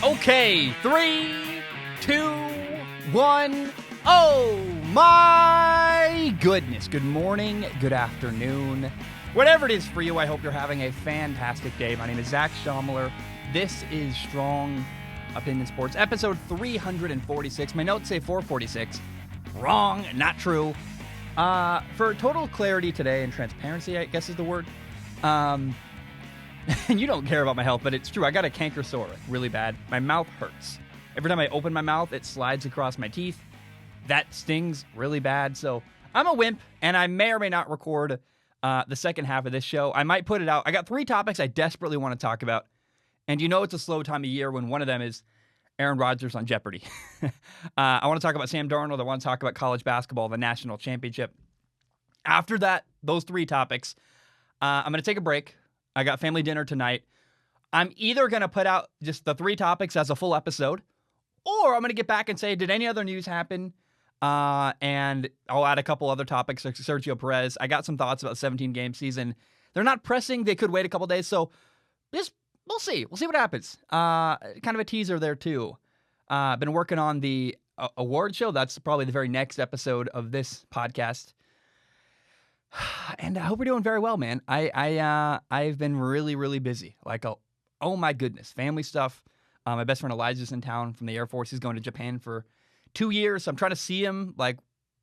Okay, 3, 2, 1. Oh my goodness. Good morning, good afternoon. Whatever it is for you, I hope you're having a fantastic day. My name is Zach Schaumler. This is Strong Opinion Sports, episode 346. My notes say 446. Wrong, not true. For total clarity today and transparency, I guess is the word. And you don't care about my health, but it's true. I got a canker sore really bad. My mouth hurts. Every time I open my mouth, it slides across my teeth. That stings really bad. So I'm a wimp, and I may or may not record the second half of this show. I might put it out. I got 3 topics I desperately want to talk about. And you know it's a slow time of year when one of them is Aaron Rodgers on Jeopardy. I want to talk about Sam Darnold. I want to talk about college basketball, the national championship. After that, those 3 topics, I'm going to take a break. I got family dinner tonight. I'm either going to put out just the 3 topics as a full episode, or I'm going to get back and say, did any other news happen? And I'll add a couple other topics, like Sergio Perez. I got some thoughts about the 17-game season. They're not pressing. They could wait a couple days. So just we'll see. We'll see what happens. Kind of a teaser there, too. Been working on the award show. That's probably the very next episode of this podcast. And I hope we're doing very well, man. I've been really, really busy. Like, oh my goodness, family stuff. My best friend Elijah's in town from the Air Force. He's going to Japan for 2 years. So I'm trying to see him, like,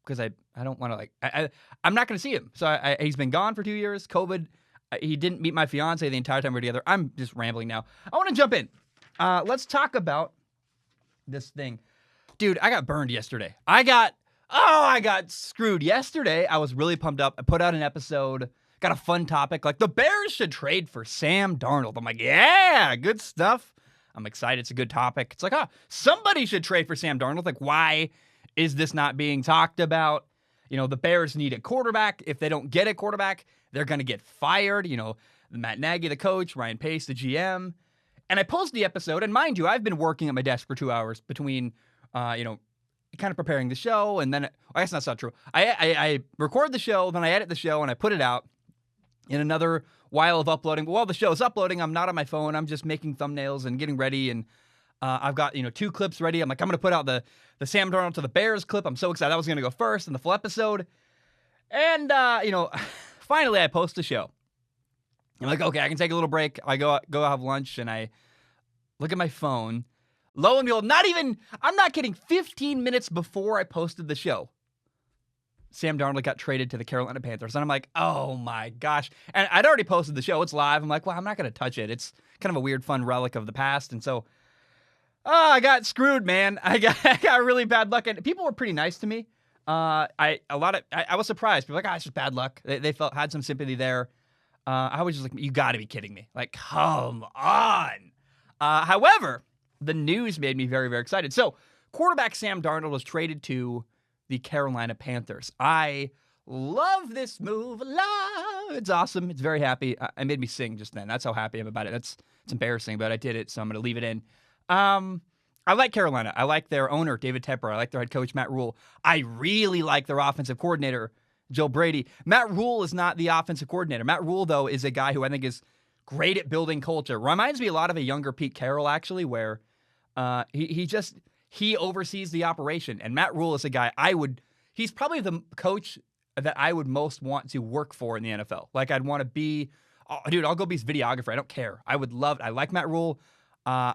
because I don't want to, I'm not going to see him. So he's been gone for 2 years. COVID. He didn't meet my fiance the entire time we're together. I'm just rambling now. I want to jump in. Let's talk about this thing. Dude, I got burned yesterday. I got screwed yesterday. I was really pumped up. I put out an episode, got a fun topic, like the Bears should trade for Sam Darnold. I'm like, yeah, good stuff. I'm excited. It's a good topic. It's like, somebody should trade for Sam Darnold. Like, why is this not being talked about? You know, the Bears need a quarterback. If they don't get a quarterback, they're going to get fired. You know, Matt Nagy, the coach, Ryan Pace, the GM. And I posted the episode, and mind you, I've been working at my desk for 2 hours between, kind of preparing the show, and then, I guess that's not true. I record the show, then I edit the show, and I put it out in another while of uploading. But while the show is uploading, I'm not on my phone. I'm just making thumbnails and getting ready, and I've got, 2 clips ready. I'm like, I'm going to put out the Sam Darnold to the Bears clip. I'm so excited. That was going to go first in the full episode. And, finally I post the show. I'm like, okay, I can take a little break. I go have lunch, and I look at my phone. Lo and behold, I'm not kidding, 15 minutes before I posted the show, Sam Darnold got traded to the Carolina Panthers. And I'm like, oh my gosh. And I'd already posted the show. It's live. I'm like, well, I'm not going to touch it. It's kind of a weird, fun relic of the past. And so, I got screwed, man. I got really bad luck. And people were pretty nice to me. I was surprised. People were like, it's just bad luck. They had some sympathy there. I was just like, you got to be kidding me. Like, come on. However, the news made me very, very excited. So, quarterback Sam Darnold was traded to the Carolina Panthers. I love this move. It's awesome. It's very happy. It made me sing just then. That's how happy I'm about it. It's embarrassing, but I did it, so I'm going to leave it in. I like Carolina. I like their owner, David Tepper. I like their head coach, Matt Rule. I really like their offensive coordinator, Joe Brady. Matt Rule is not the offensive coordinator. Matt Rule, though, is a guy who I think is great at building culture. Reminds me a lot of a younger Pete Carroll, actually, where he oversees the operation. And Matt Rule is a guy he's probably the coach that I would most want to work for in the NFL. Like, I'd want to be, dude, I'll go be his videographer. I don't care. I like Matt Rule. That's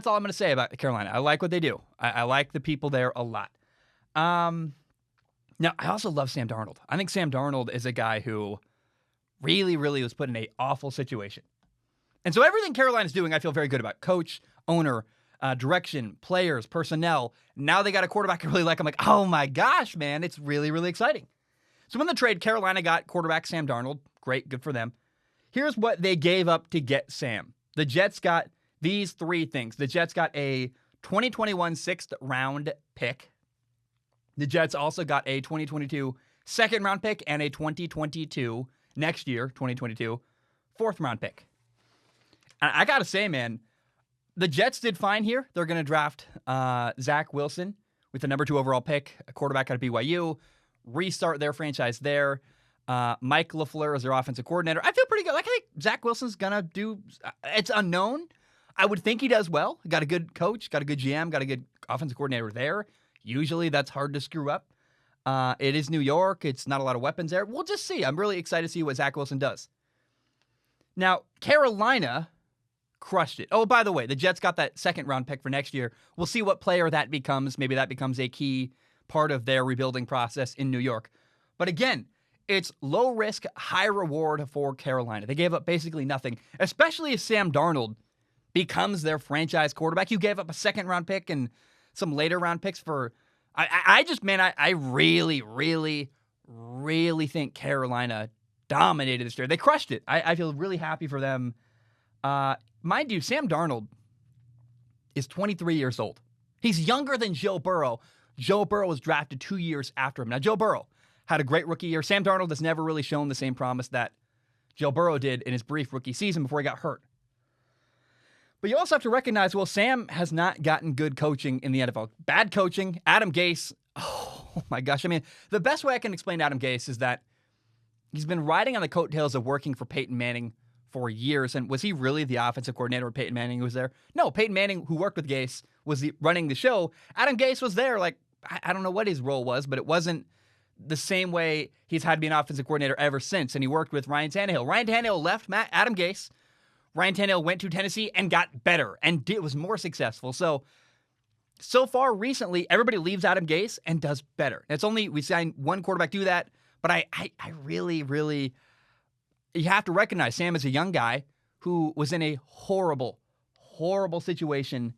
all I'm going to say about Carolina. I like what they do. I like the people there a lot. Now, I also love Sam Darnold. I think Sam Darnold is a guy who really, really was put in an awful situation. And so everything Carolina's doing, I feel very good about. Coach, owner, direction, players, personnel. Now they got a quarterback I really like. I'm like, oh my gosh, man, it's really, really exciting. So in the trade, Carolina got quarterback Sam Darnold. Great, good for them. Here's what they gave up to get Sam. The Jets got these 3 things. The Jets got a 2021 6th-round pick. The Jets also got a 2022 2nd-round pick and a 2022, next year, 2022, 4th-round pick. I got to say, man, the Jets did fine here. They're going to draft Zach Wilson with the number 2 overall pick, a quarterback out of BYU, restart their franchise there. Mike LaFleur is their offensive coordinator. I feel pretty good. Like, I think Zach Wilson's going to do – it's unknown. I would think he does well. Got a good coach, got a good GM, got a good offensive coordinator there. Usually that's hard to screw up. It is New York. It's not a lot of weapons there. We'll just see. I'm really excited to see what Zach Wilson does. Now, Carolina crushed it. Oh, by the way, the Jets got that second-round pick for next year. We'll see what player that becomes. Maybe that becomes a key part of their rebuilding process in New York. But again, it's low risk, high reward for Carolina. They gave up basically nothing, especially if Sam Darnold becomes their franchise quarterback. You gave up a second-round pick and some later-round picks for... I really, really, really think Carolina dominated this year. They crushed it. I feel really happy for them. Mind you, Sam Darnold is 23 years old. He's younger than Joe Burrow. Joe Burrow was drafted 2 years after him. Now, Joe Burrow had a great rookie year. Sam Darnold has never really shown the same promise that Joe Burrow did in his brief rookie season before he got hurt. But you also have to recognize, well, Sam has not gotten good coaching in the NFL. Bad coaching. Adam Gase, oh my gosh. I mean, the best way I can explain Adam Gase is that he's been riding on the coattails of working for Peyton Manning for years. And was he really the offensive coordinator when Peyton Manning was there? No, Peyton Manning, who worked with Gase, was running the show. Adam Gase was there. Like, I don't know what his role was, but it wasn't the same way he's had to be an offensive coordinator ever since. And he worked with Ryan Tannehill. Ryan Tannehill left Adam Gase. Ryan Tannehill went to Tennessee and got better and was more successful. So far recently, everybody leaves Adam Gase and does better. It's only we signed one quarterback do that, but I really, really, you have to recognize Sam is a young guy who was in a horrible, horrible situation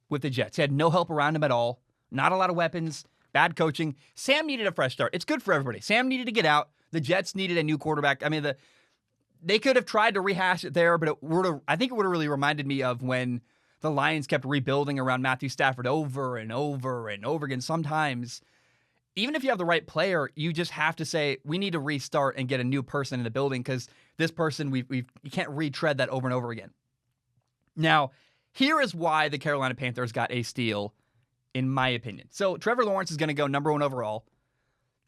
with the Jets. He had no help around him at all, not a lot of weapons, bad coaching. Sam needed a fresh start. It's good for everybody. Sam needed to get out. The Jets needed a new quarterback. I mean, they could have tried to rehash it there, but I think it would have really reminded me of when the Lions kept rebuilding around Matthew Stafford over and over and over again. Sometimes, even if you have the right player, you just have to say, we need to restart and get a new person in the building because this person, you can't retread that over and over again. Now, here is why the Carolina Panthers got a steal, in my opinion. So Trevor Lawrence is going to go number 1 overall.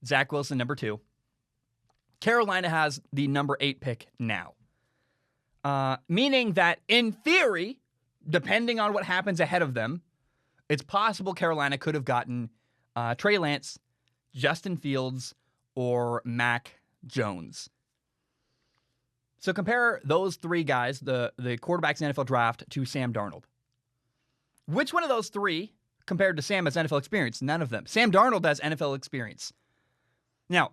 Zach Wilson, number 2. Carolina has the number 8 pick now. Meaning that, in theory, depending on what happens ahead of them, it's possible Carolina could have gotten Trey Lance, Justin Fields, or Mac Jones. So compare those 3 guys, the quarterbacks in the NFL draft, to Sam Darnold. Which one of those 3 compared to Sam has NFL experience? None of them. Sam Darnold has NFL experience. Now,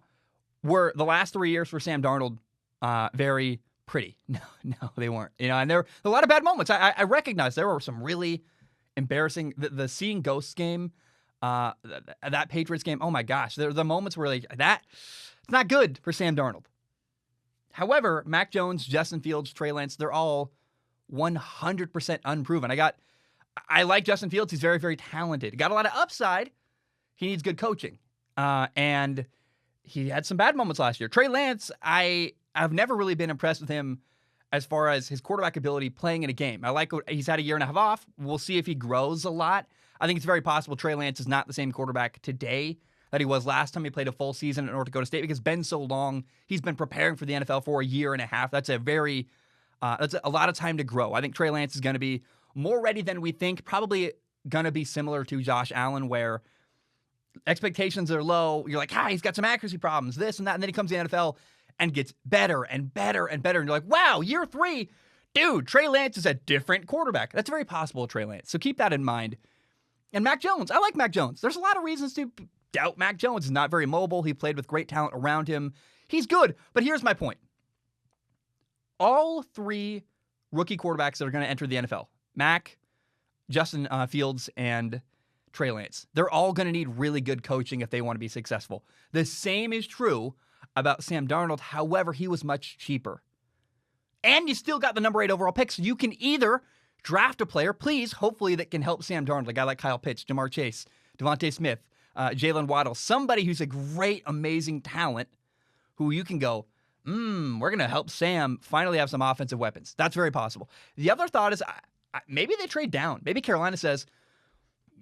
were the last 3 years for Sam Darnold very pretty? No, they weren't. And there were a lot of bad moments. I recognize there were some really embarrassing. The seeing ghosts game, that Patriots game. Oh my gosh, there were the moments where it's not good for Sam Darnold. However, Mac Jones, Justin Fields, Trey Lance, they're all 100% unproven. I like Justin Fields. He's very, very talented. Got a lot of upside. He needs good coaching, and he had some bad moments last year. Trey Lance, I've never really been impressed with him as far as his quarterback ability playing in a game. I like what he's had a year and a half off. We'll see if he grows a lot. I think it's very possible Trey Lance is not the same quarterback today that he was last time he played a full season at North Dakota State because it's been so long. He's been preparing for the NFL for a year and a half. That's that's a lot of time to grow. I think Trey Lance is going to be more ready than we think. Probably going to be similar to Josh Allen, where expectations are low. You're like, he's got some accuracy problems, this and that. And then he comes to the NFL and gets better and better and better. And you're like, wow, year 3, dude, Trey Lance is a different quarterback. That's very possible, Trey Lance. So keep that in mind. And Mac Jones, I like Mac Jones. There's a lot of reasons to doubt Mac Jones. He's not very mobile. He played with great talent around him. He's good. But here's my point. All 3 rookie quarterbacks that are going to enter the NFL, Mac, Justin Fields, and Trey Lance, they're all going to need really good coaching if they want to be successful. The same is true about Sam Darnold. However, he was much cheaper. And you still got the number 8 overall pick, so you can either draft a player, please, hopefully that can help Sam Darnold, a guy like Kyle Pitts, Jamar Chase, Devontae Smith, Jalen Waddle, somebody who's a great, amazing talent who you can go, we're going to help Sam finally have some offensive weapons. That's very possible. The other thought is maybe they trade down. Maybe Carolina says,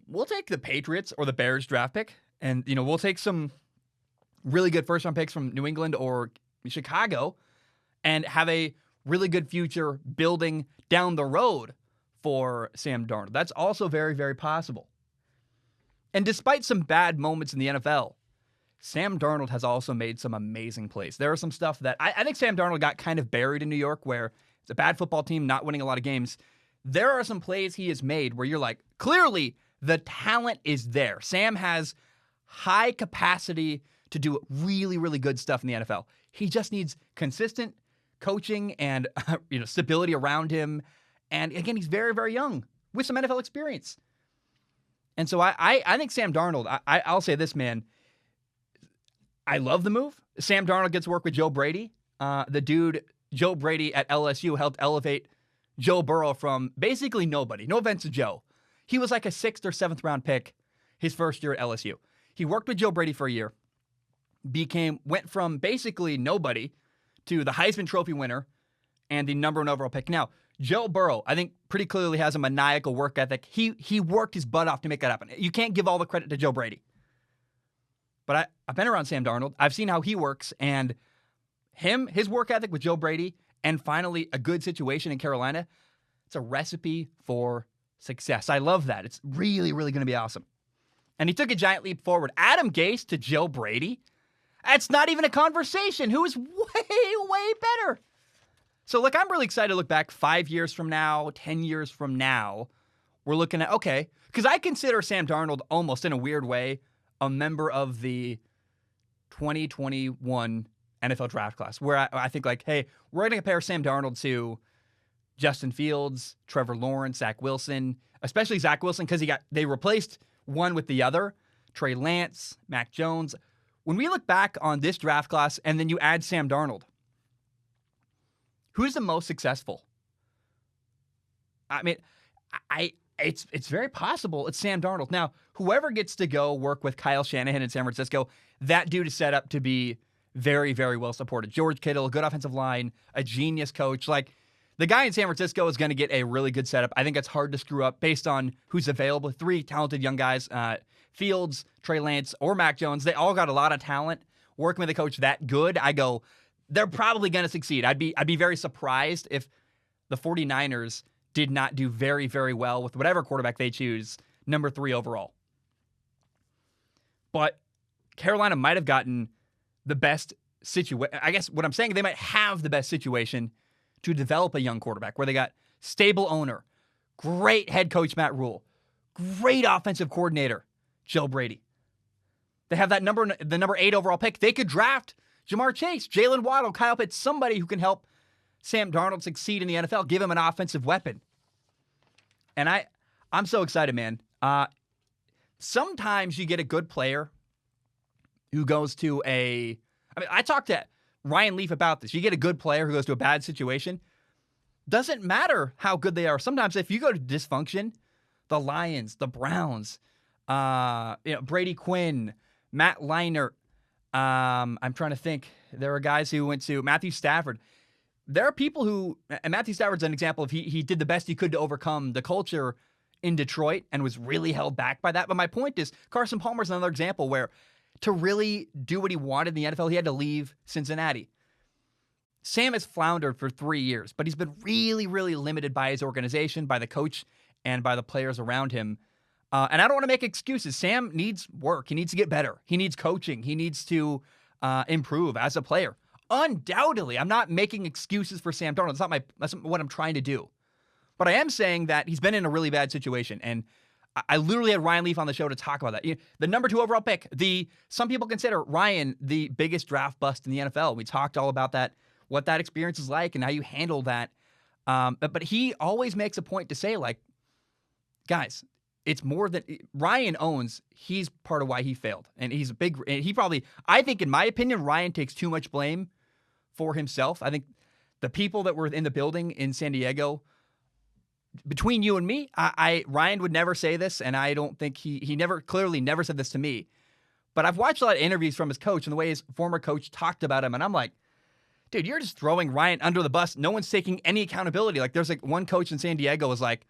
we'll take the Patriots or the Bears draft pick, and we'll take some really good first-round picks from New England or Chicago and have a really good future building down the road for Sam Darnold. That's also very, very possible. And despite some bad moments in the NFL, Sam Darnold has also made some amazing plays. There are some stuff that I think Sam Darnold got kind of buried in New York, where it's a bad football team, not winning a lot of games. There are some plays he has made where you're like, clearly the talent is there. Sam has high capacity to do really, really good stuff in the NFL. He just needs consistent coaching and stability around him. And again, he's very, very young with some NFL experience. And so I think Sam Darnold, I'll say this, man. I love the move. Sam Darnold gets to work with Joe Brady. The dude, Joe Brady at LSU, helped elevate Joe Burrow from basically nobody. No offense to Joe. He was like a 6th or 7th round pick his first year at LSU. He worked with Joe Brady for a year, went from basically nobody to the Heisman Trophy winner and the #1 overall pick. Now, Joe Burrow, I think pretty clearly has a maniacal work ethic. He worked his butt off to make that happen. You can't give all the credit to Joe Brady. But I've been around Sam Darnold. I've seen how he works, and his work ethic with Joe Brady, and finally a good situation in Carolina, it's a recipe for success. I love that. It's really, really going to be awesome. And he took a giant leap forward. Adam Gase to Joe Brady? That's not even a conversation. Who is way, way better? So, look, I'm really excited to look back 5 years from now, 10 years from now. We're looking at, okay, because I consider Sam Darnold almost in a weird way a member of the 2021 NFL draft class, where I think like, hey, we're going to compare Sam Darnold to Justin Fields, Trevor Lawrence, Zach Wilson, especially Zach Wilson, because they replaced one with the other, Trey Lance, Mac Jones. When we look back on this draft class and then you add Sam Darnold, who's the most successful? I mean, it's very possible it's Sam Darnold. Now, whoever gets to go work with Kyle Shanahan in San Francisco, that dude is set up to be very, very well supported. George Kittle, a good offensive line, a genius coach. Like, the guy in San Francisco is going to get a really good setup. I think it's hard to screw up based on who's available. 3 talented young guys, Fields, Trey Lance, or Mac Jones. They all got a lot of talent. Working with a coach that good, I go, they're probably going to succeed. I'd be very surprised if the 49ers did not do very, very well with whatever quarterback they choose, #3 overall. But Carolina might have gotten the best situation. I guess what I'm saying, they might have the best situation to develop a young quarterback where they got stable owner, great head coach Matt Rule, great offensive coordinator Joe Brady. They have that the number 8 overall pick. They could draft Jamar Chase, Jalen Waddle, Kyle Pitts, somebody who can help Sam Darnold succeed in the NFL, give him an offensive weapon. And I'm so excited, man. Sometimes you get a good player who goes to I talked to Ryan Leaf about this. You get a good player who goes to a bad situation. Doesn't matter how good they are. Sometimes if you go to dysfunction, the Lions, the Browns, Brady Quinn, Matt Leinart, I'm trying to think. There are guys who went to Matthew Stafford. There are people who, and Matthew Stafford's an example of he did the best he could to overcome the culture in Detroit and was really held back by that. But my point is, Carson Palmer's another example where to really do what he wanted in the NFL, he had to leave Cincinnati. Sam has floundered for 3 years, but he's been really, really limited by his organization, by the coach, and by the players around him. And I don't want to make excuses. Sam needs work. He needs to get better. He needs coaching. He needs to improve as a player. Undoubtedly, I'm not making excuses for Sam Darnold. That's what I'm trying to do. But I am saying that he's been in a really bad situation. And I literally had Ryan Leaf on the show to talk about that. The #2 overall pick, some people consider Ryan the biggest draft bust in the NFL. We talked all about that, what that experience is like and how you handle that. But he always makes a point to say, like, guys, it's more than Ryan owns. He's part of why he failed. And I think in my opinion, Ryan takes too much blame for himself. I think the people that were in the building in San Diego, between you and me, Ryan would never say this, and I don't think he never said this to me. But I've watched a lot of interviews from his coach and the way his former coach talked about him, and I'm like, dude, you're just throwing Ryan under the bus. No one's taking any accountability. Like, there's one coach in San Diego was like,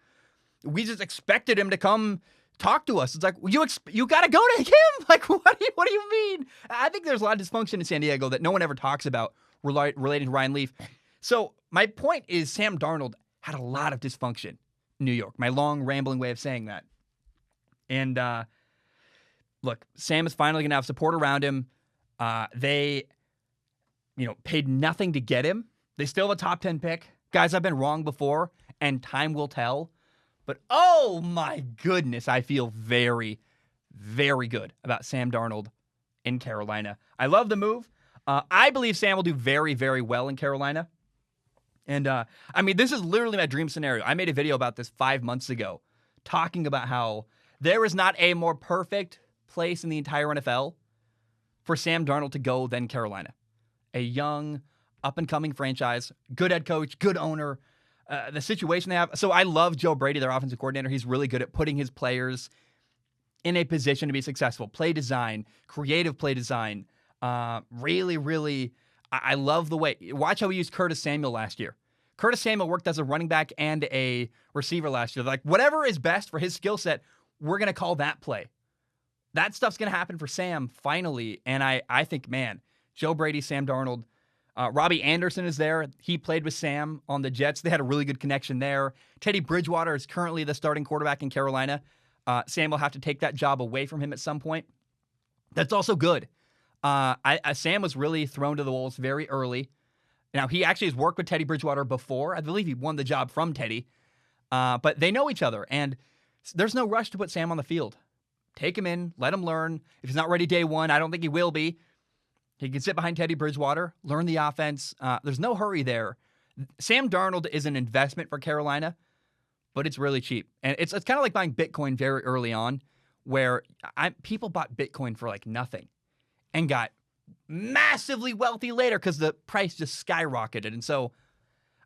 we just expected him to come talk to us. It's like, you got to go to him. Like, what do you mean? I think there's a lot of dysfunction in San Diego that no one ever talks about relating to Ryan Leaf. So my point is Sam Darnold had a lot of dysfunction in New York. My long, rambling way of saying that. And look, Sam is finally going to have support around him. They, paid nothing to get him. They still have a top 10 pick. Guys, I've been wrong before, and time will tell. But, oh my goodness, I feel very, very good about Sam Darnold in Carolina. I love the move. I believe Sam will do very, very well in Carolina. And, this is literally my dream scenario. I made a video about this 5 months ago, talking about how there is not a more perfect place in the entire NFL for Sam Darnold to go than Carolina. A young, up-and-coming franchise, good head coach, good owner, the situation they have. So I love Joe Brady, their offensive coordinator. He's really good at putting his players in a position to be successful. Play design, creative play design. Really, really, I love the way. Watch how he used Curtis Samuel last year. Curtis Samuel worked as a running back and a receiver last year. Like, whatever is best for his skill set, we're going to call that play. That stuff's going to happen for Sam finally. And I think, man, Joe Brady, Sam Darnold, Robbie Anderson is there. He played with Sam on the Jets. They had a really good connection there. Teddy Bridgewater is currently the starting quarterback in Carolina. Sam will have to take that job away from him at some point. That's also good. Sam was really thrown to the wolves very early. Now, he actually has worked with Teddy Bridgewater before. I believe he won the job from Teddy. But they know each other, and there's no rush to put Sam on the field. Take him in, let him learn. If he's not ready day one, I don't think he will be. He can sit behind Teddy Bridgewater, learn the offense. There's no hurry there. Sam Darnold is an investment for Carolina, but it's really cheap. And it's kind of like buying Bitcoin very early on, where people bought Bitcoin for like nothing and got massively wealthy later because the price just skyrocketed. And so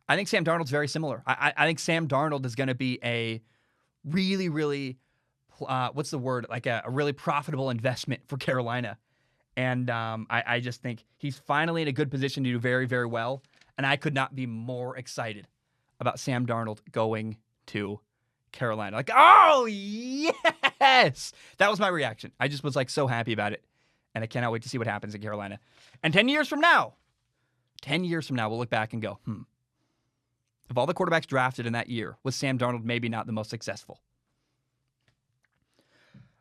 I think Sam Darnold's very similar. I think Sam Darnold is going to be a really, really, what's the word? Like a really profitable investment for Carolina. And I just think he's finally in a good position to do very, very well. And I could not be more excited about Sam Darnold going to Carolina. Like, oh, yes! That was my reaction. I just was like so happy about it. And I cannot wait to see what happens in Carolina. And 10 years from now, we'll look back and go, of all the quarterbacks drafted in that year, was Sam Darnold maybe not the most successful?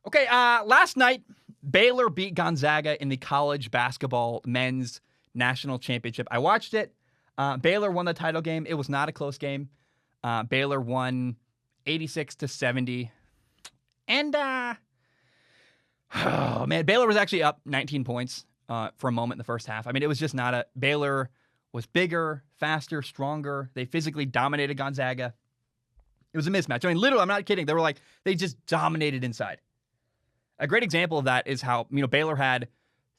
Okay, last night, Baylor beat Gonzaga in the college basketball men's national championship. I watched it. Baylor won the title game. It was not a close game. Baylor won 86-70. And, oh, man, Baylor was actually up 19 points for a moment in the first half. I mean, it was just not a... Baylor was bigger, faster, stronger. They physically dominated Gonzaga. It was a mismatch. I mean, literally, I'm not kidding. They just dominated inside. A great example of that is how, Baylor had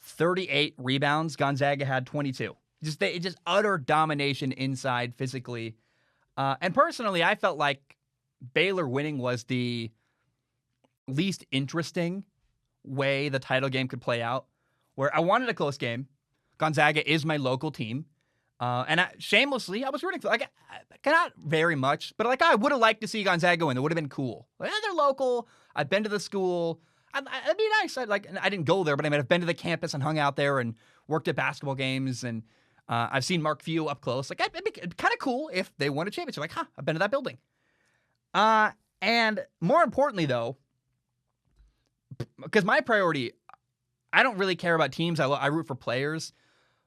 38 rebounds. Gonzaga had 22. Just utter domination inside physically. And personally, I felt like Baylor winning was the least interesting way the title game could play out, where I wanted a close game. Gonzaga is my local team. And shamelessly, I was rooting for, not very much, but I would have liked to see Gonzaga win. It would have been cool. They're local. I've been to the school. It'd be nice. I didn't go there, but I might have been to the campus and hung out there and worked at basketball games. And I've seen Mark Few up close. It'd be kind of cool if they won a championship. I've been to that building. And more importantly, though, because my priority, I don't really care about teams. I root for players.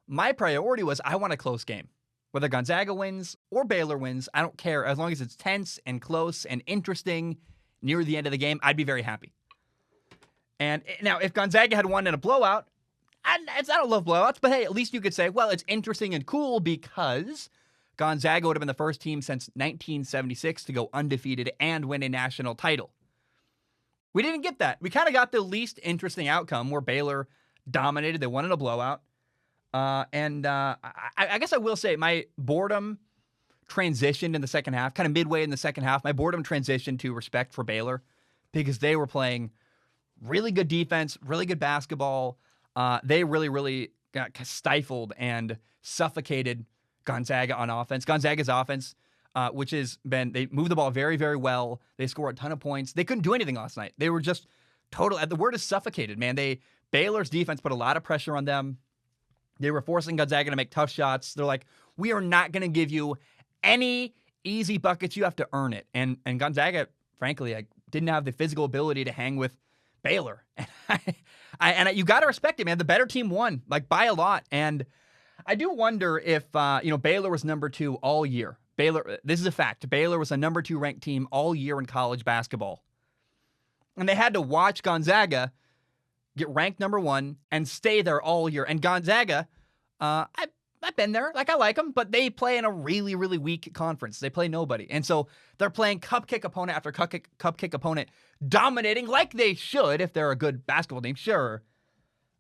My priority was I want a close game. Whether Gonzaga wins or Baylor wins, I don't care. As long as it's tense and close and interesting near the end of the game, I'd be very happy. And now, if Gonzaga had won in a blowout, I don't love blowouts, but hey, at least you could say, well, it's interesting and cool because Gonzaga would have been the first team since 1976 to go undefeated and win a national title. We didn't get that. We kind of got the least interesting outcome where Baylor dominated. They won in a blowout. I guess I will say my boredom transitioned in the second half, kind of midway in the second half. My boredom transitioned to respect for Baylor because they were playing really good defense, really good basketball. They really, really got stifled and suffocated Gonzaga on offense. Gonzaga's offense, which has been, they move the ball very, very well. They score a ton of points. They couldn't do anything last night. They were just total, the word is suffocated, man. Baylor's defense put a lot of pressure on them. They were forcing Gonzaga to make tough shots. They're like, we are not going to give you any easy buckets. You have to earn it. And Gonzaga, frankly, didn't have the physical ability to hang with Baylor. And you got to respect it, man. The better team won, like, by a lot. And I do wonder if, Baylor was number 2 all year. Baylor, this is a fact. Baylor was a number 2 ranked team all year in college basketball. And they had to watch Gonzaga get ranked number 1 and stay there all year. And Gonzaga, I've been there. Like, I like them, but they play in a really, really weak conference. They play nobody. And so they're playing cupcake opponent after cupcake opponent, dominating like they should if they're a good basketball team, sure.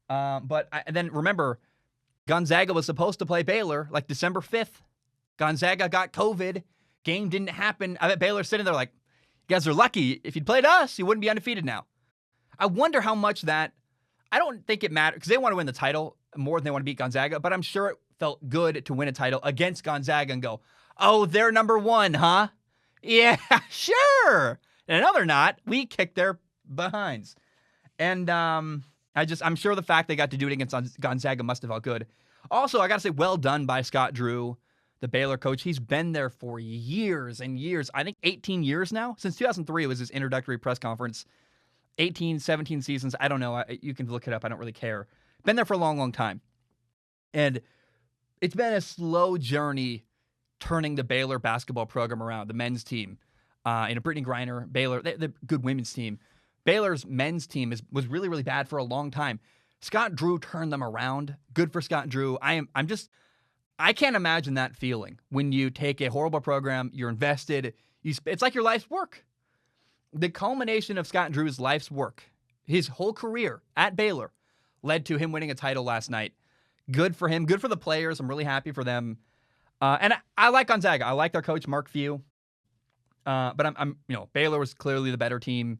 But then remember, Gonzaga was supposed to play Baylor like December 5th. Gonzaga got COVID. Game didn't happen. I bet Baylor's sitting there like, you guys are lucky. If you'd played us, you wouldn't be undefeated now. I wonder how much that, I don't think it matters because they want to win the title more than they want to beat Gonzaga, but I'm sure it felt good to win a title against Gonzaga and go, oh, they're number 1, huh? Yeah, sure. And no, they're not. We kicked their behinds. And I'm sure the fact they got to do it against Gonzaga must have felt good. Also, I got to say, well done by Scott Drew, the Baylor coach. He's been there for years and years. I think 18 years now. Since 2003 was his introductory press conference. 18, 17 seasons. I don't know. You can look it up. I don't really care. Been there for a long, long time. And it's been a slow journey turning the Baylor basketball program around, the men's team. Brittany Griner, Baylor, the good women's team. Baylor's men's team was really, really bad for a long time. Scott Drew turned them around. Good for Scott Drew. I can't imagine that feeling when you take a horrible program, you're invested, it's like your life's work. The culmination of Scott Drew's life's work, his whole career at Baylor, led to him winning a title last night. Good for him. Good for the players. I'm really happy for them. And I like Gonzaga. I like their coach, Mark Few. But Baylor was clearly the better team.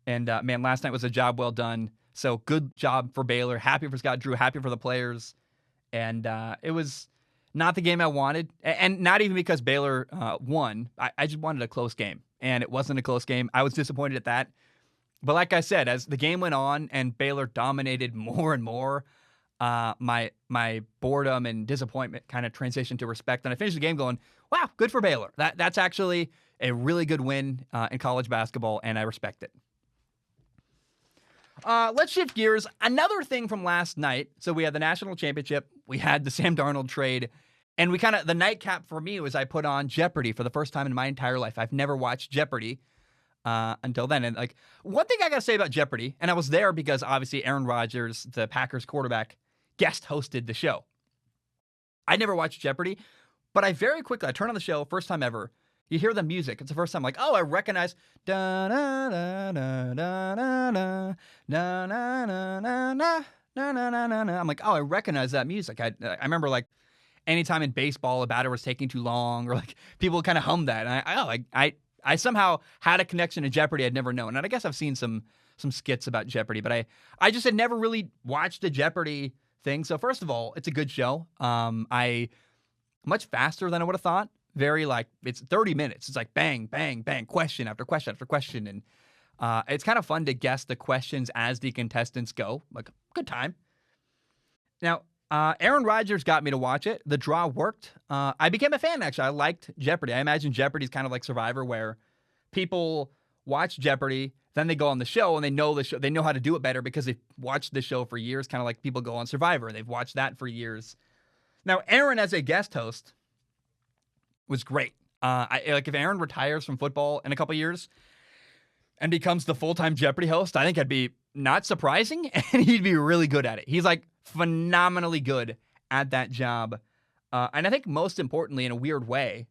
And man, last night was a job well done. So good job for Baylor. Happy for Scott Drew. Happy for the players. And it was not the game I wanted. And not even because Baylor won. I just wanted a close game. And it wasn't a close game. I was disappointed at that. But like I said, as the game went on and Baylor dominated more and more, my boredom and disappointment kind of transitioned to respect. And I finished the game going, wow, good for Baylor. That's actually a really good win in college basketball, and I respect it. Let's shift gears. Another thing from last night. So we had the national championship. We had the Sam Darnold trade. And the nightcap for me was I put on Jeopardy for the first time in my entire life. I've never watched Jeopardy until then. And one thing I got to say about Jeopardy, and I was there because obviously Aaron Rodgers, the Packers quarterback, guest hosted the show. I never watched Jeopardy, but I turn on the show, first time ever. You hear the music. It's the first time like, oh, I recognize da na na na na na na na na na na na na na. I'm like, oh, I recognize that music. I remember like anytime in baseball a batter was taking too long, or like people kind of hum that. And I somehow had a connection to Jeopardy I'd never known. And I guess I've seen some skits about Jeopardy, but I just had never really watched the Jeopardy thing. So first of all, it's a good show. Much faster than I would have thought. Very it's 30 minutes. It's like bang, bang, bang, question after question after question. And it's kind of fun to guess the questions as the contestants go. Like, good time. Now, Aaron Rodgers got me to watch it. The draw worked. I became a fan, actually. I liked Jeopardy. I imagine Jeopardy's kind of like Survivor, where people watch Jeopardy, then they go on the show, and they know the show. They know how to do it better because they've watched the show for years, kind of like people go on Survivor, and they've watched that for years. Now, Aaron as a guest host was great. If Aaron retires from football in a couple years and becomes the full-time Jeopardy host, I think that'd be not surprising, and he'd be really good at it. He's phenomenally good at that job. And I think most importantly, in a weird way,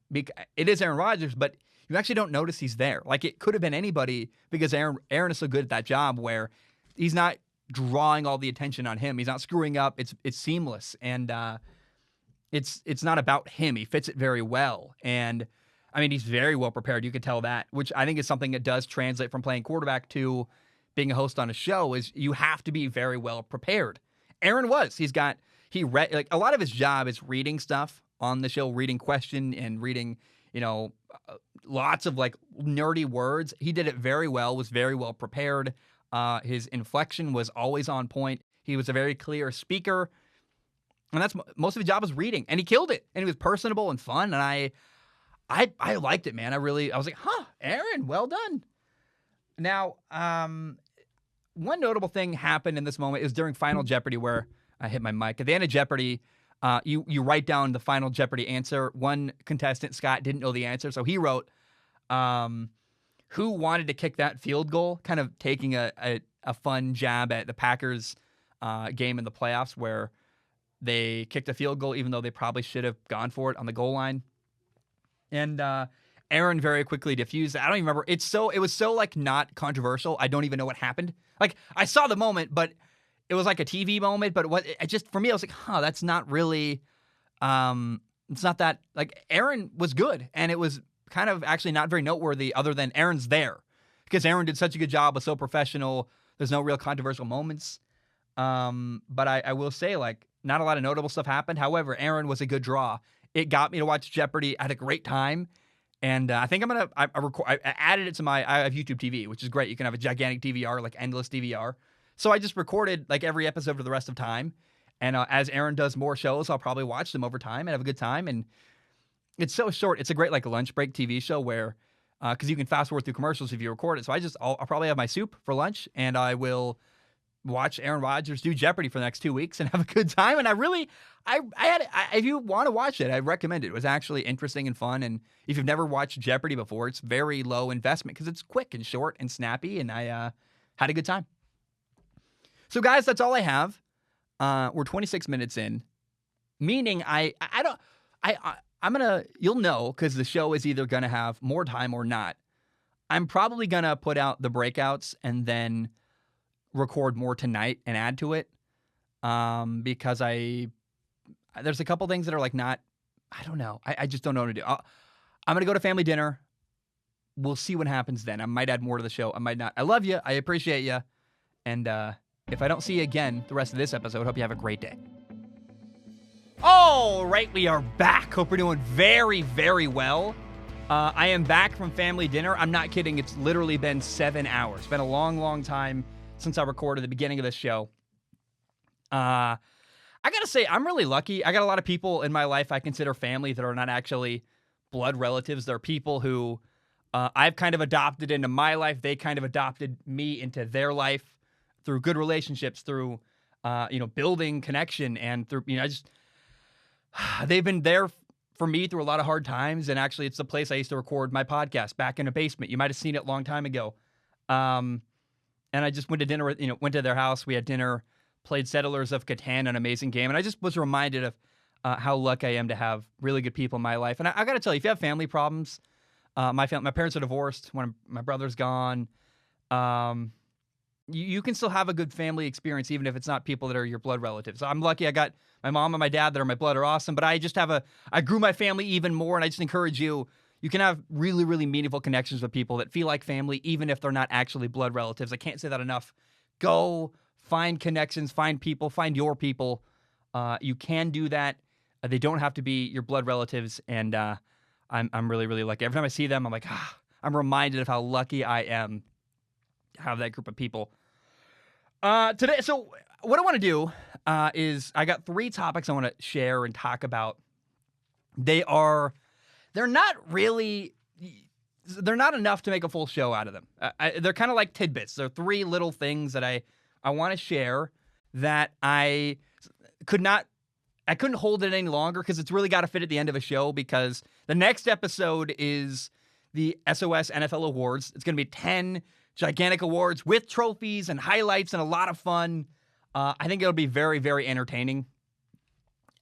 it is Aaron Rodgers, but you actually don't notice he's there. It could have been anybody because Aaron is so good at that job where he's not drawing all the attention on him. He's not screwing up. It's seamless. And it's not about him. He fits it very well. And I mean, he's very well prepared. You can tell that, which I think is something that does translate from playing quarterback to being a host on a show, is you have to be very well prepared. Aaron was. He read, a lot of his job is reading stuff on the show, reading question and reading lots of like nerdy words. He did it very well, was very well prepared. His inflection was always on point. He was a very clear speaker. And that's most of his job was reading. And he killed it. And he was personable and fun. And I liked it, man. I was like, Aaron, well done. Now, one notable thing happened in this moment is during Final Jeopardy, where I hit my mic. At the end of Jeopardy, you write down the Final Jeopardy answer. One contestant, Scott, didn't know the answer, so he wrote, who wanted to kick that field goal, kind of taking a fun jab at the Packers game in the playoffs where they kicked a field goal even though they probably should have gone for it on the goal line. And Aaron very quickly diffused. I don't even remember. It was so like not controversial. I don't even know what happened. Like I saw the moment, but it was like a TV moment. But for me, I was like, that's not really. It's not that like Aaron was good, and it was kind of actually not very noteworthy other than Aaron's there because Aaron did such a good job, was so professional. There's no real controversial moments. But I will say like not a lot of notable stuff happened. However, Aaron was a good draw. It got me to watch Jeopardy at a great time. And I think I added it to I have YouTube TV, which is great. You can have a gigantic DVR, like endless DVR. So I just recorded like every episode for the rest of time. And as Aaron does more shows, I'll probably watch them over time and have a good time. And it's so short. It's a great like lunch break TV show where, because you can fast forward through commercials if you record it. So I'll probably have my soup for lunch and I will watch Aaron Rodgers do Jeopardy for the next 2 weeks and have a good time. And if you want to watch it, I recommend it. It was actually interesting and fun. And if you've never watched Jeopardy before, it's very low investment because it's quick and short and snappy. And I had a good time. So guys, that's all I have. We're 26 minutes in, meaning you'll know because the show is either going to have more time or not. I'm probably going to put out the breakouts and then record more tonight and add to it because there's a couple things that are like not, I don't know. I just don't know what to do. I'm going to go to family dinner. We'll see what happens then. I might add more to the show. I might not. I love you. I appreciate you. And if I don't see you again the rest of this episode, hope you have a great day. All right, we are back. Hope we're doing very, very well. I am back from family dinner. I'm not kidding. It's literally been 7 hours. It's been a long, long time since I recorded the beginning of this show. I got to say, I'm really lucky. I got a lot of people in my life I consider family that are not actually blood relatives. They're people who I've kind of adopted into my life. They kind of adopted me into their life through good relationships, through, building connection and through, they've been there for me through a lot of hard times. And actually, it's the place I used to record my podcast back in a basement. You might have seen it a long time ago. And I just went to dinner, went to their house. We had dinner, played Settlers of Catan, an amazing game. And I just was reminded of how lucky I am to have really good people in my life. And I got to tell you, if you have family problems, my parents are divorced. My brother's gone. You can still have a good family experience, even if it's not people that are your blood relatives. So I'm lucky I got my mom and my dad that are my blood are awesome. But I grew my family even more. And I just encourage you can have really, really meaningful connections with people that feel like family, even if they're not actually blood relatives. I can't say that enough. Go find connections, find people, find your people. You can do that. They don't have to be your blood relatives. And I'm really, really lucky. Every time I see them, I'm like, I'm reminded of how lucky I am to have that group of people. Today, so what I want to do is I got 3 topics I want to share and talk about. They're not enough to make a full show out of them. They're kind of like tidbits. They're 3 little things that I want to share that I couldn't hold it any longer because it's really got to fit at the end of a show because the next episode is the SOS NFL Awards. It's going to be 10 gigantic awards with trophies and highlights and a lot of fun. I think it'll be very, very entertaining.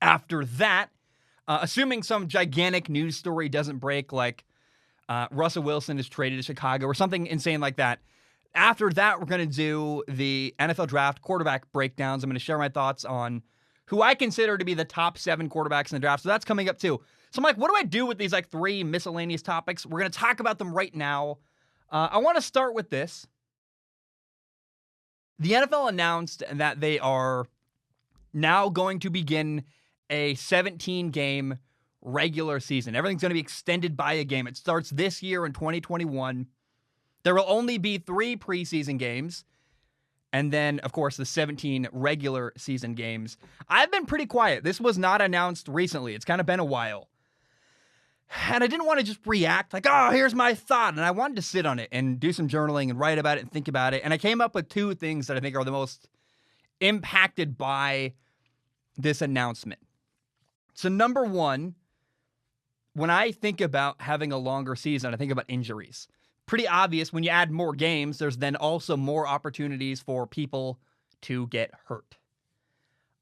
After that, assuming some gigantic news story doesn't break, like Russell Wilson is traded to Chicago or something insane like that. After that, we're going to do the NFL draft quarterback breakdowns. I'm going to share my thoughts on who I consider to be the top 7 quarterbacks in the draft. So that's coming up too. So I'm like, what do I do with these like 3 miscellaneous topics? We're going to talk about them right now. I want to start with this. The NFL announced that they are now going to begin a 17-game regular season. Everything's going to be extended by a game. It starts this year in 2021. There will only be 3 preseason games. And then, of course, the 17 regular season games. I've been pretty quiet. This was not announced recently. It's kind of been a while. And I didn't want to just react like, oh, here's my thought. And I wanted to sit on it and do some journaling and write about it and think about it. And I came up with 2 things that I think are the most impacted by this announcement. So number 1, when I think about having a longer season, I think about injuries. Pretty obvious, when you add more games, there's then also more opportunities for people to get hurt.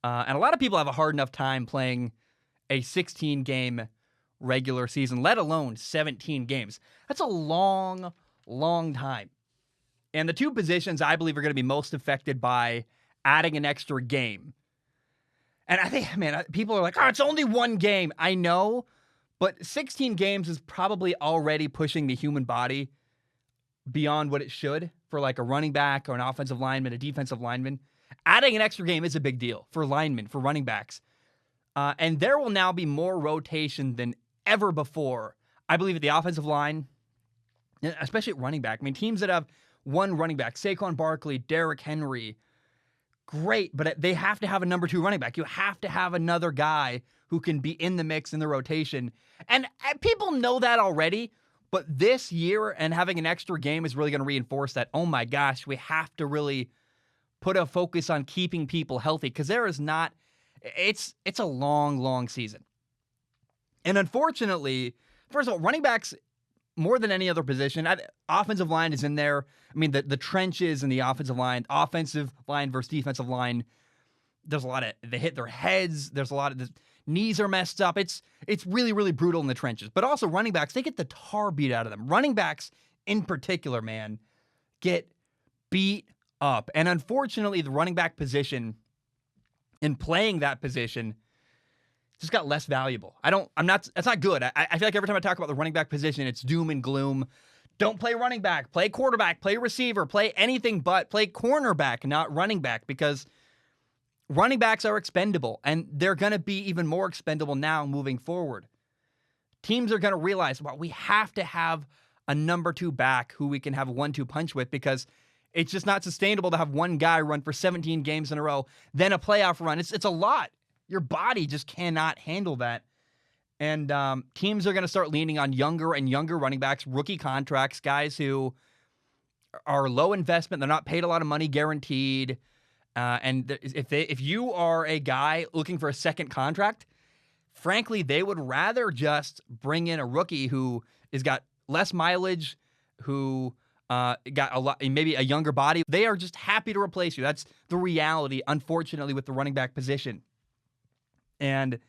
And a lot of people have a hard enough time playing a 16-game regular season, let alone 17 games. That's a long, long time. And the 2 positions I believe are going to be most affected by adding an extra game. And I think, man, people are like, oh, it's only 1 game. I know, but 16 games is probably already pushing the human body beyond what it should for like a running back or an offensive lineman, a defensive lineman. Adding an extra game is a big deal for linemen, for running backs. And there will now be more rotation than ever before. I believe at the offensive line, especially at running back. I mean, teams that have 1 running back, Saquon Barkley, Derrick Henry, great, but they have to have a number 2 running back. You have to have another guy who can be in the mix in the rotation. And people know that already. But this year and having an extra game is really going to reinforce that, oh my gosh, we have to really put a focus on keeping people healthy because there is not, it's a long, long season. And unfortunately, first of all, running backs, more than any other position, offensive line is in there. I mean, the trenches in the offensive line versus defensive line, there's a lot of, they hit their heads, there's a lot of, the knees are messed up. It's really, really brutal in the trenches. But also running backs, they get the tar beat out of them. Running backs in particular, man, get beat up. And unfortunately, the running back position and playing that position just got less valuable. That's not good. I feel like every time I talk about the running back position, it's doom and gloom. Don't play running back, play quarterback, play receiver, play anything but play cornerback, not running back, because running backs are expendable, and they're going to be even more expendable now moving forward. Teams are going to realize, well, we have to have a number 2 back who we can have a 1-2 punch with because it's just not sustainable to have one guy run for 17 games in a row, then a playoff run. It's a lot. Your body just cannot handle that. And teams are going to start leaning on younger and younger running backs, rookie contracts, guys who are low investment. They're not paid a lot of money guaranteed. And if you are a guy looking for a second contract, frankly, they would rather just bring in a rookie who has got less mileage, who got a lot, maybe a younger body. They are just happy to replace you. That's the reality, unfortunately, with the running back position. And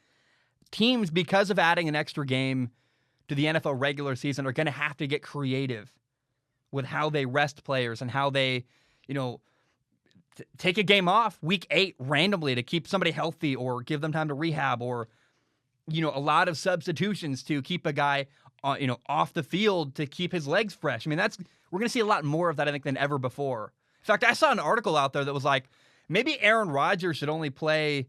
teams, because of adding an extra game to the NFL regular season, are going to have to get creative with how they rest players and how they, take a game off week 8 randomly to keep somebody healthy or give them time to rehab, or, a lot of substitutions to keep a guy, off the field to keep his legs fresh. I mean, we're going to see a lot more of that, I think, than ever before. In fact, I saw an article out there that was like, maybe Aaron Rodgers should only play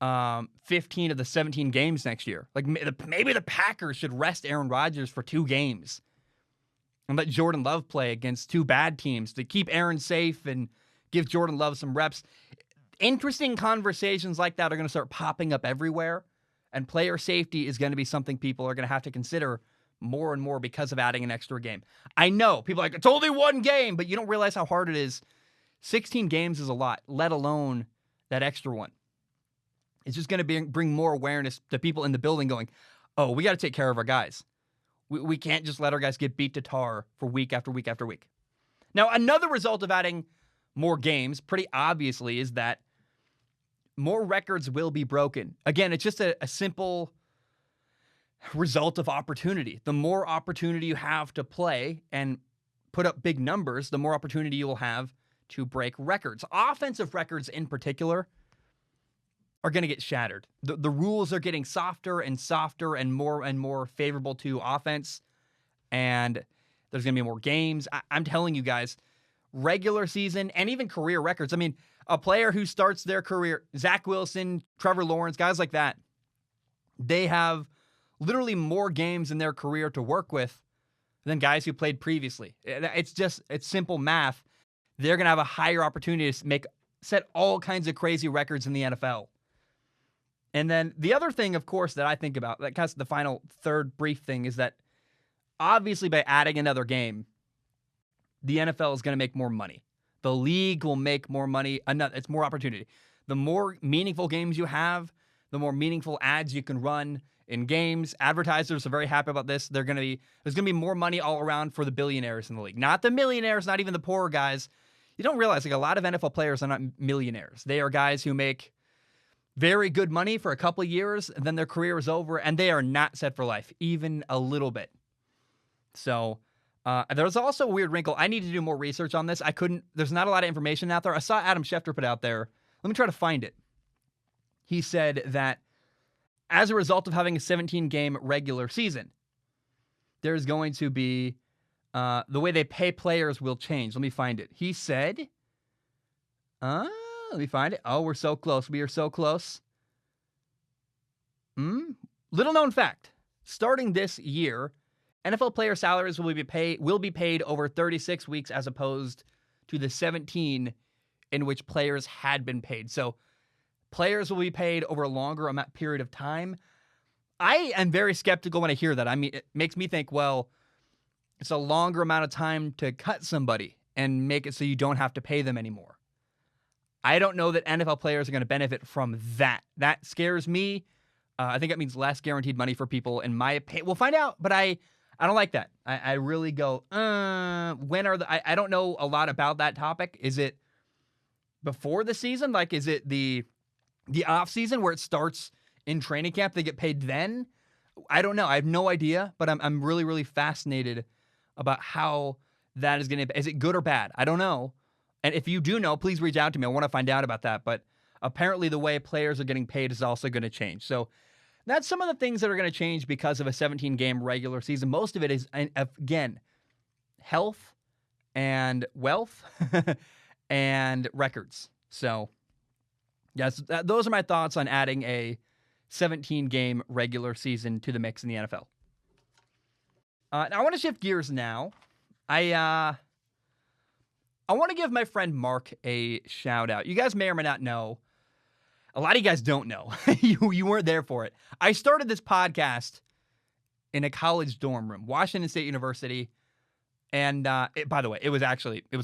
15 of the 17 games next year. Like maybe the Packers should rest Aaron Rodgers for 2 games and let Jordan Love play against 2 bad teams to keep Aaron safe and give Jordan Love some reps. Interesting conversations like that are going to start popping up everywhere, and player safety is going to be something people are going to have to consider more and more because of adding an extra game. I know people are like, it's only 1 game, but you don't realize how hard it is. 16 games is a lot, let alone that extra one. It's just going to bring more awareness to people in the building going, oh, we got to take care of our guys. We can't just let our guys get beat to tar for week after week after week. Now, another result of adding more games, pretty obviously, is that more records will be broken. Again, it's just a simple result of opportunity. The more opportunity you have to play and put up big numbers, the more opportunity you will have to break records. Offensive records in particular are going to get shattered. The rules are getting softer and more favorable to offense, and there's going to be more games. I'm telling you guys, regular season and even career records. I mean, a player who starts their career, Zach Wilson, Trevor Lawrence, guys like that, they have literally more games in their career to work with than guys who played previously. It's simple math. They're going to have a higher opportunity to set all kinds of crazy records in the NFL. And then the other thing, of course, that I think about, that kind of the final third brief thing, is that obviously by adding another game, the NFL is going to make more money. The league will make more money. It's more opportunity. The more meaningful games you have, the more meaningful ads you can run in games. Advertisers are very happy about this. There's going to be more money all around for the billionaires in the league. Not the millionaires, not even the poorer guys. You don't realize, like, a lot of NFL players are not millionaires. They are guys who make very good money for a couple of years, and then their career is over, and they are not set for life, even a little bit. So there's also a weird wrinkle. I need to do more research on this. There's not a lot of information out there. I saw Adam Schefter put out there. Let me try to find it. He said that as a result of having a 17-game regular season, there's going to be the way they pay players will change. Let me find it. He said, let me find it. Oh, we're so close. We are so close. Little known fact. Starting this year, NFL player salaries will be paid over 36 weeks as opposed to the 17 in which players had been paid. So players will be paid over a longer period of time. I am very skeptical when I hear that. I mean, it makes me think, well, it's a longer amount of time to cut somebody and make it so you don't have to pay them anymore. I don't know that NFL players are going to benefit from that. That scares me. I think that means less guaranteed money for people, in my opinion. We'll find out, but I don't like that. I really go, I don't know a lot about that topic. Is it before the season? Like, is it the off season where it starts in training camp? They get paid then? I don't know. I have no idea, but I'm really, really fascinated about how that is going to, is it good or bad? I don't know. And if you do know, please reach out to me. I want to find out about that. But apparently the way players are getting paid is also going to change. So that's some of the things that are going to change because of a 17-game regular season. Most of it is, again, health and wealth and records. So, yes, those are my thoughts on adding a 17-game regular season to the mix in the NFL. Now I want to shift gears now. I want to give my friend Mark a shout out. You guys may or may not know. A lot of you guys don't know. you weren't there for it. I started this podcast in a college dorm room, Washington State University. And by the way, it was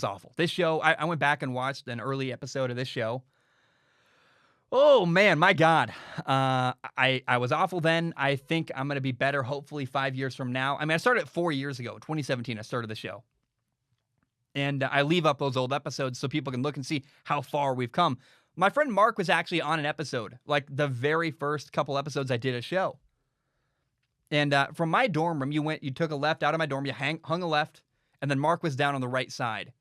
awful. This show, I went back and watched an early episode of this show. Oh, man, my God. I was awful then. I think I'm going to be better, hopefully, 5 years from now. I mean, I started 4 years ago. 2017, I started the show. And I leave up those old episodes so people can look and see how far we've come. My friend Mark was actually on an episode, like the very first couple episodes I did a show. And from my dorm room, you took a left out of my dorm, you hung a left, and then Mark was down on the right side.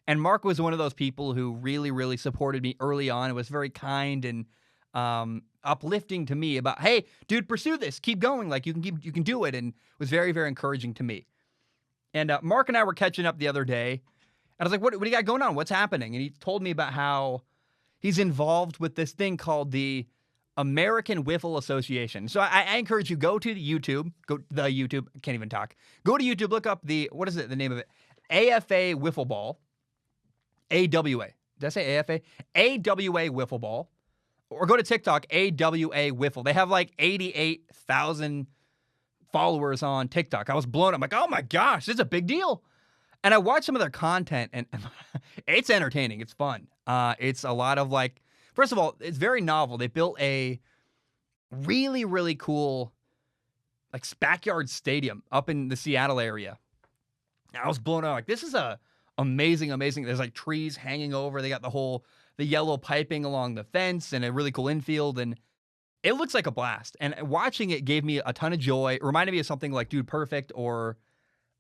And Mark was one of those people who really, really supported me early on. It was very kind and uplifting to me about, hey, dude, pursue this. Keep going. Like, you can do it. And was very, very encouraging to me. And Mark and I were catching up the other day. And I was like, what do you got going on? What's happening? And he told me about how he's involved with this thing called the American Wiffle Association. So I encourage you, go to the YouTube. I can't even talk. Go to YouTube, look up the name of it? AFA Wiffle Ball. AWA. Did I say AFA? AWA Wiffle Ball. Or go to TikTok, AWA Wiffle. They have like 88,000 followers on TikTok. I was blown up. I'm like, oh my gosh, this is a big deal. And I watched some of their content, and it's entertaining. It's fun. It's a lot of, like, first of all, it's very novel. They built a really, really cool, like, backyard stadium up in the Seattle area. And I was blown out. Like, this is amazing. There's, like, trees hanging over. They got the yellow piping along the fence and a really cool infield. And it looks like a blast. And watching it gave me a ton of joy. It reminded me of something like Dude Perfect or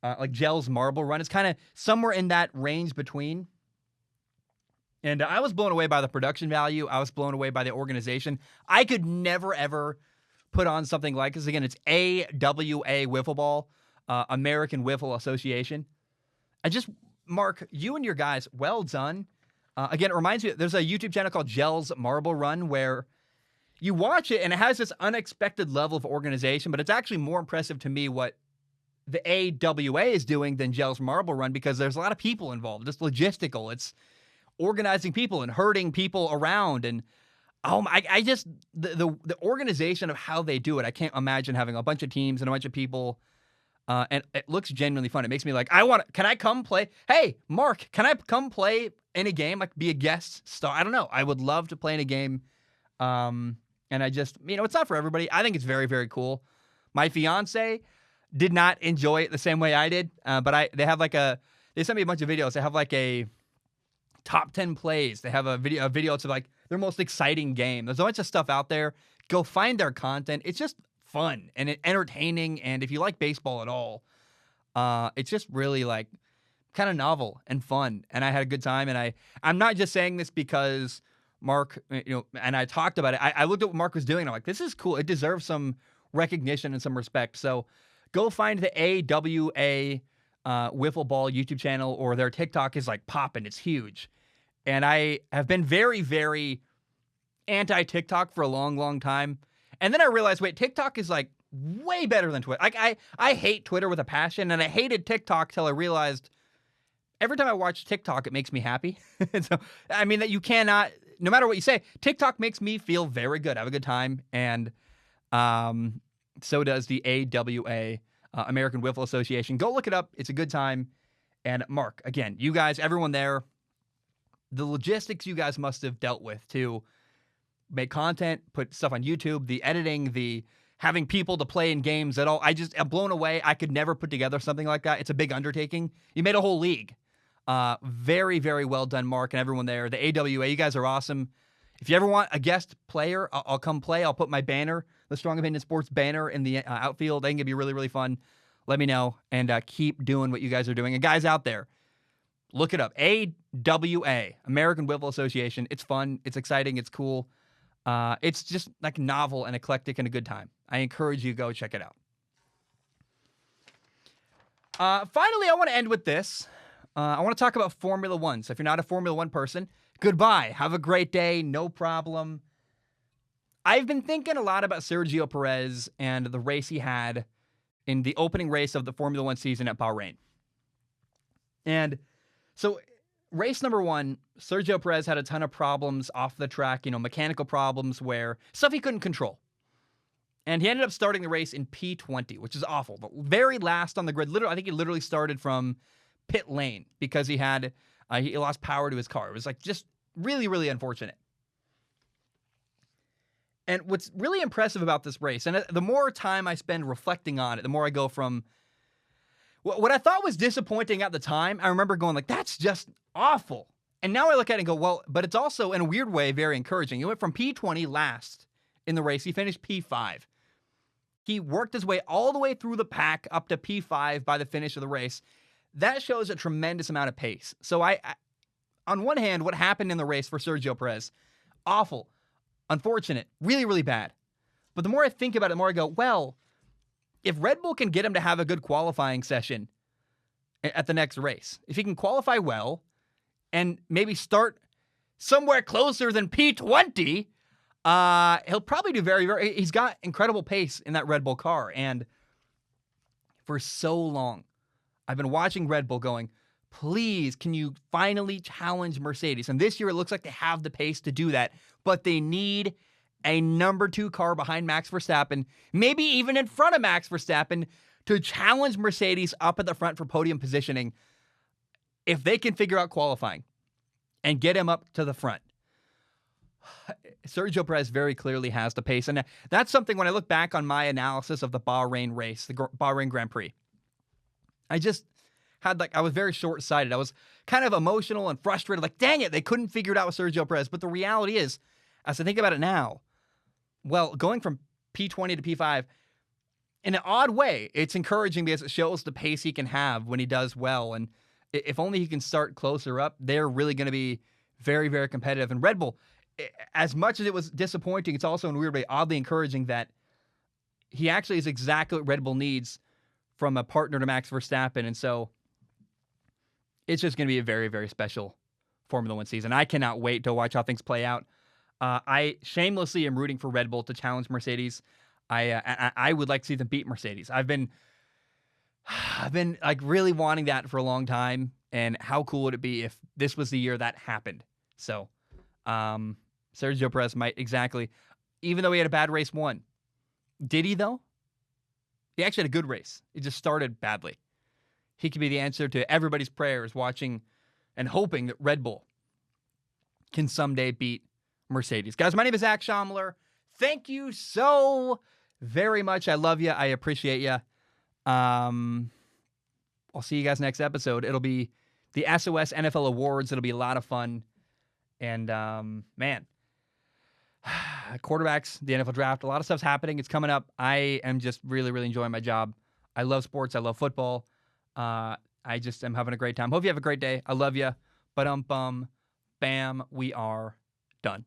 like Gell's Marble Run. It's kind of somewhere in that range between. And I was blown away by the production value. I was blown away by the organization. I could never, ever put on something like this. Again, it's AWA Wiffle Ball, American Wiffle Association. Mark, you and your guys, well done. Again, it reminds me, there's a YouTube channel called Gell's Marble Run where you watch it and it has this unexpected level of organization, but it's actually more impressive to me what the AWA is doing than Gels Marble Run, because there's a lot of people involved. It's logistical. It's organizing people and herding people around. And I just the organization of how they do it. I can't imagine having a bunch of teams and a bunch of people. And it looks genuinely fun. It makes me like, can I come play? Hey, Mark, can I come play in a game? Like be a guest star? I don't know. I would love to play in a game. And I just, it's not for everybody. I think it's very, very cool. My fiance did not enjoy it the same way I did. But they sent me a bunch of videos. They have like a top 10 plays. They have a video. It's like their most exciting game. There's a bunch of stuff out there. Go find their content. It's just fun and entertaining. And if you like baseball at all, it's just really like kind of novel and fun. And I had a good time. And I'm not just saying this because Mark, and I talked about it. I looked at what Mark was doing. And I'm like, this is cool. It deserves some recognition and some respect. So go find the AWA Wiffle Ball YouTube channel, or their TikTok is like popping. It's huge. And I have been very, very anti-TikTok for a long, long time. And then I realized, wait, TikTok is like way better than Twitter. Like I hate Twitter with a passion, and I hated TikTok till I realized every time I watch TikTok, it makes me happy. So, that you cannot, no matter what you say, TikTok makes me feel very good. I have a good time. And so does the AWA, American Wiffle Association. Go look it up. It's a good time. And Mark, again, you guys, everyone there, the logistics you guys must have dealt with to make content, put stuff on YouTube, the editing, the having people to play in games at all. I'm blown away. I could never put together something like that. It's a big undertaking. You made a whole league. Very, very well done, Mark, and everyone there. The AWA, you guys are awesome. If you ever want a guest player, I'll come play. I'll put my banner, the Strong Opinion Sports banner, in the outfield. I think it'd be really, really fun. Let me know, and keep doing what you guys are doing. And guys out there, look it up. AWA, American Wiffle Association. It's fun. It's exciting. It's cool. It's just like novel and eclectic and a good time. I encourage you to go check it out. Finally, I want to end with this. I want to talk about Formula One. So if you're not a Formula One person, goodbye. Have a great day. No problem. I've been thinking a lot about Sergio Perez and the race he had in the opening race of the Formula One season at Bahrain. And so race number one, Sergio Perez had a ton of problems off the track, mechanical problems where stuff he couldn't control. And he ended up starting the race in P20, which is awful. The very last on the grid. I think he literally started from pit lane because he lost power to his car. It was like just really, really unfortunate. And what's really impressive about this race, and the more time I spend reflecting on it, the more I go from what I thought was disappointing at the time. I remember going like, that's just awful. And now I look at it and go, well, but it's also in a weird way very encouraging. He went from P20 last in the race. He finished P5. He worked his way all the way through the pack up to P5 by the finish of the race. That shows a tremendous amount of pace. So I on one hand, what happened in the race for Sergio Perez, awful, unfortunate, really, really bad. But the more I think about it, the more I go, well, if Red Bull can get him to have a good qualifying session at the next race, if he can qualify well and maybe start somewhere closer than P20, he'll probably do very, very, he's got incredible pace in that Red Bull car. And for so long, I've been watching Red Bull going, please, can you finally challenge Mercedes? And this year, it looks like they have the pace to do that, but they need a number 2 car behind Max Verstappen, maybe even in front of Max Verstappen, to challenge Mercedes up at the front for podium positioning. If they can figure out qualifying and get him up to the front, Sergio Perez very clearly has the pace. And that's something when I look back on my analysis of the Bahrain race, the Bahrain Grand Prix, I just had I was very short-sighted. I was kind of emotional and frustrated. Like, dang it, they couldn't figure it out with Sergio Perez. But the reality is, as I think about it now, well, going from P20 to P5, in an odd way, it's encouraging because it shows the pace he can have when he does well. And if only he can start closer up, they're really going to be very, very competitive. And Red Bull, as much as it was disappointing, it's also in a weird way oddly encouraging that he actually is exactly what Red Bull needs from a partner to Max Verstappen. And so it's just going to be a very, very special Formula One season. I cannot wait to watch how things play out. I shamelessly am rooting for Red Bull to challenge Mercedes. I would like to see them beat Mercedes. I've been like really wanting that for a long time. And how cool would it be if this was the year that happened? So, Sergio Perez might exactly, even though he had a bad race one. Did he though? He actually had a good race. It just started badly. He could be the answer to everybody's prayers watching and hoping that Red Bull can someday beat Mercedes. Guys, my name is Zach Schomler. Thank you so very much. I love you. I appreciate you. I'll see you guys next episode. It'll be the SOS NFL Awards. It'll be a lot of fun. And, man, quarterbacks, the NFL draft, a lot of stuff's happening. It's coming up. I am just really, really enjoying my job. I love sports. I love football. I just am having a great time. Hope you have a great day. I love you. Bam, we are done.